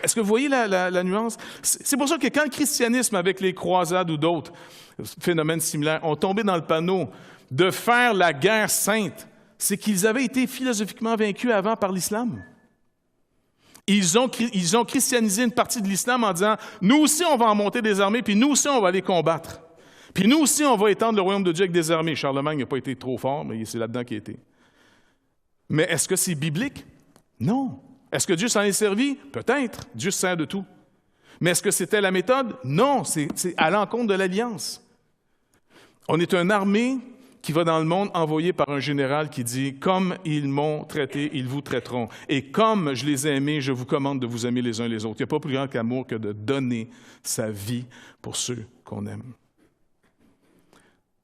Est-ce que vous voyez la nuance? C'est pour ça que quand le christianisme, avec les croisades ou d'autres phénomènes similaires, ont tombé dans le panneau de faire la guerre sainte, c'est qu'ils avaient été philosophiquement vaincus avant par l'islam. Ils ont christianisé une partie de l'islam en disant « Nous aussi, on va en monter des armées, puis nous aussi, on va les combattre. Puis nous aussi, on va étendre le royaume de Dieu avec des armées. » Charlemagne n'a pas été trop fort, mais c'est là-dedans qu'il a été. Mais est-ce que c'est biblique? Non. Est-ce que Dieu s'en est servi? Peut-être. Dieu se sert de tout. Mais est-ce que c'était la méthode? Non, c'est à l'encontre de l'alliance. On est une armée qui va dans le monde envoyé par un général qui dit « Comme ils m'ont traité, ils vous traiteront. Et comme je les ai aimés, je vous commande de vous aimer les uns les autres. » Il n'y a pas plus grand qu'amour que de donner sa vie pour ceux qu'on aime.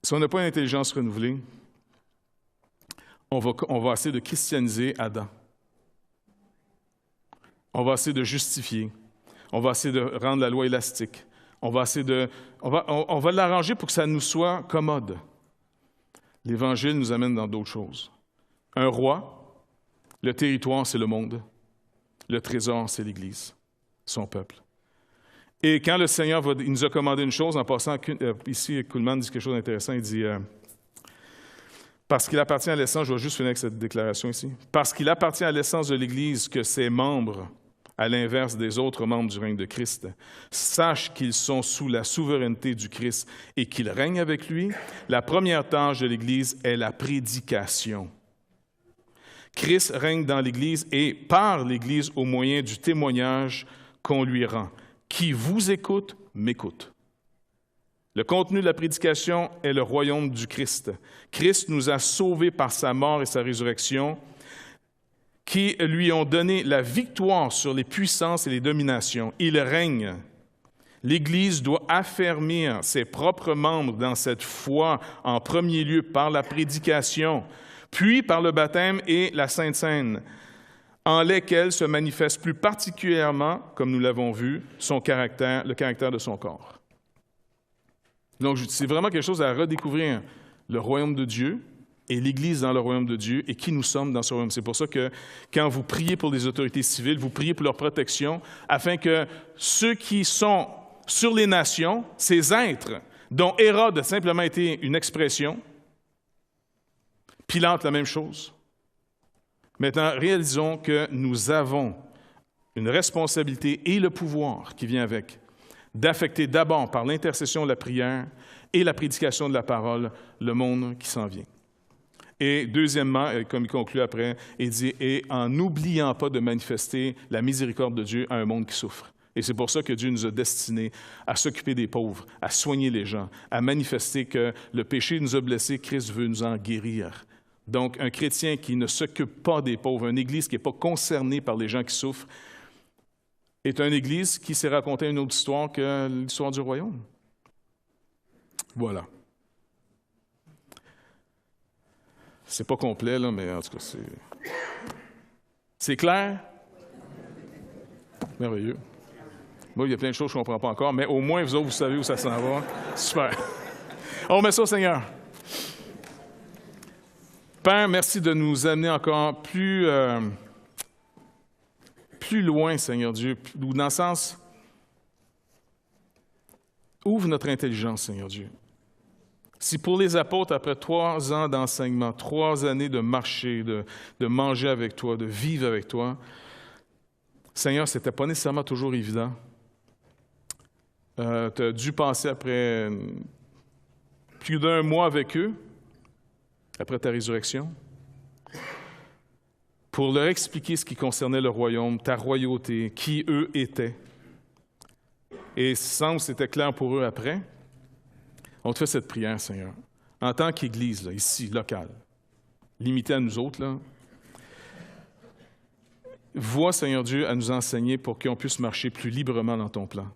Si on n'a pas une intelligence renouvelée, on va essayer de christianiser Adam. On va essayer de justifier. On va essayer de rendre la loi élastique. On va l'arranger pour que ça nous soit commode. L'Évangile nous amène dans d'autres choses. Un roi, le territoire, c'est le monde. Le trésor, c'est l'Église, son peuple. Et quand le Seigneur il nous a commandé une chose, en passant, ici, Kuhlman dit quelque chose d'intéressant, il dit, parce qu'il appartient à l'essence, je vais juste finir avec cette déclaration ici, parce qu'il appartient à l'essence de l'Église que ses membres, à l'inverse des autres membres du règne de Christ, sachent qu'ils sont sous la souveraineté du Christ et qu'ils règnent avec lui, la première tâche de l'Église est la prédication. Christ règne dans l'Église et par l'Église au moyen du témoignage qu'on lui rend. Qui vous écoute, m'écoute. Le contenu de la prédication est le royaume du Christ. Christ nous a sauvés par sa mort et sa résurrection, qui lui ont donné la victoire sur les puissances et les dominations. Il règne. L'Église doit affermir ses propres membres dans cette foi, en premier lieu par la prédication, puis par le baptême et la Sainte Seine, en lesquels se manifeste plus particulièrement, comme nous l'avons vu, le caractère de son corps. Donc, c'est vraiment quelque chose à redécouvrir, le royaume de Dieu et l'Église dans le royaume de Dieu et qui nous sommes dans ce royaume. C'est pour ça que quand vous priez pour les autorités civiles, vous priez pour leur protection, afin que ceux qui sont sur les nations, ces êtres dont Hérode a simplement été une expression, Pilate la même chose. Maintenant, réalisons que nous avons une responsabilité et le pouvoir qui vient avec, d'affecter d'abord par l'intercession de la prière et la prédication de la parole le monde qui s'en vient. Et deuxièmement, comme il conclut après, il dit « Et en n'oubliant pas de manifester la miséricorde de Dieu à un monde qui souffre. » Et c'est pour ça que Dieu nous a destinés à s'occuper des pauvres, à soigner les gens, à manifester que le péché nous a blessés, Christ veut nous en guérir. Donc, un chrétien qui ne s'occupe pas des pauvres, une Église qui n'est pas concernée par les gens qui souffrent, est une Église qui s'est racontée une autre histoire que l'histoire du royaume. Voilà. C'est pas complet, là, mais en tout cas, c'est clair? Merveilleux. Moi, il y a plein de choses que je ne comprends pas encore, mais au moins, vous autres, vous savez où ça s'en va. Super. On remet ça au Seigneur. Père, merci de nous amener encore plus loin, Seigneur Dieu, dans le sens, ouvre notre intelligence, Seigneur Dieu. Si pour les apôtres, après 3 ans d'enseignement, 3 années de marcher, de manger avec toi, de vivre avec toi, Seigneur, ce n'était pas nécessairement toujours évident. Tu as dû passer après plus d'1 mois avec eux, après ta résurrection, pour leur expliquer ce qui concernait le royaume, ta royauté, qui eux étaient. Et sans que c'était clair pour eux après, on te fait cette prière, Seigneur, en tant qu'Église, là, ici, locale, limitée à nous autres, là. Vois, Seigneur Dieu, à nous enseigner pour qu'on puisse marcher plus librement dans ton plan.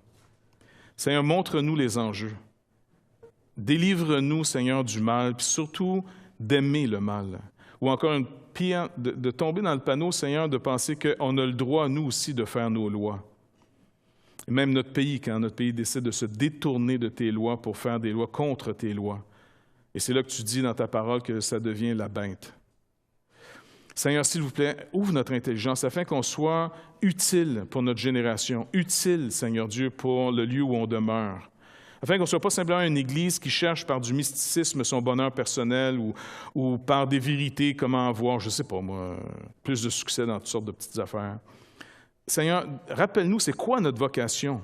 Seigneur, montre-nous les enjeux. Délivre-nous, Seigneur, du mal, puis surtout d'aimer le mal. Ou encore, pire, de tomber dans le panneau, Seigneur, de penser qu'on a le droit, nous aussi, de faire nos lois. Et même notre pays, quand notre pays décide de se détourner de tes lois pour faire des lois contre tes lois. Et c'est là que tu dis dans ta parole que ça devient la bête. Seigneur, s'il vous plaît, ouvre notre intelligence afin qu'on soit utile pour notre génération, utile, Seigneur Dieu, pour le lieu où on demeure. Afin qu'on ne soit pas simplement une Église qui cherche par du mysticisme son bonheur personnel ou par des vérités, comment avoir, je ne sais pas moi, plus de succès dans toutes sortes de petites affaires. Seigneur, rappelle-nous, c'est quoi notre vocation?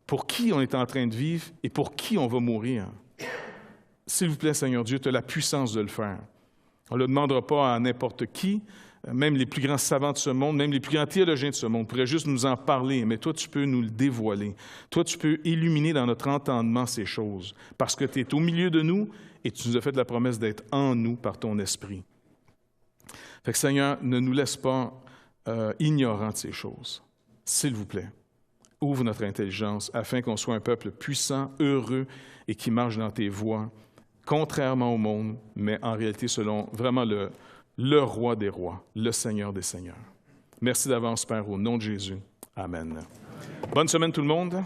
Pour qui on est en train de vivre et pour qui on va mourir? S'il vous plaît, Seigneur Dieu, tu as la puissance de le faire. On ne le demandera pas à n'importe qui, même les plus grands savants de ce monde, même les plus grands théologiens de ce monde pourraient juste nous en parler, mais toi, tu peux nous le dévoiler. Toi, tu peux illuminer dans notre entendement ces choses, parce que tu es au milieu de nous et tu nous as fait la promesse d'être en nous par ton esprit. Fait que Seigneur, ne nous laisse pas ignorants de ces choses. S'il vous plaît, ouvre notre intelligence afin qu'on soit un peuple puissant, heureux et qui marche dans tes voies, contrairement au monde, mais en réalité selon vraiment le roi des rois, le Seigneur des seigneurs. Merci d'avance, Père, au nom de Jésus. Amen. Bonne semaine tout le monde.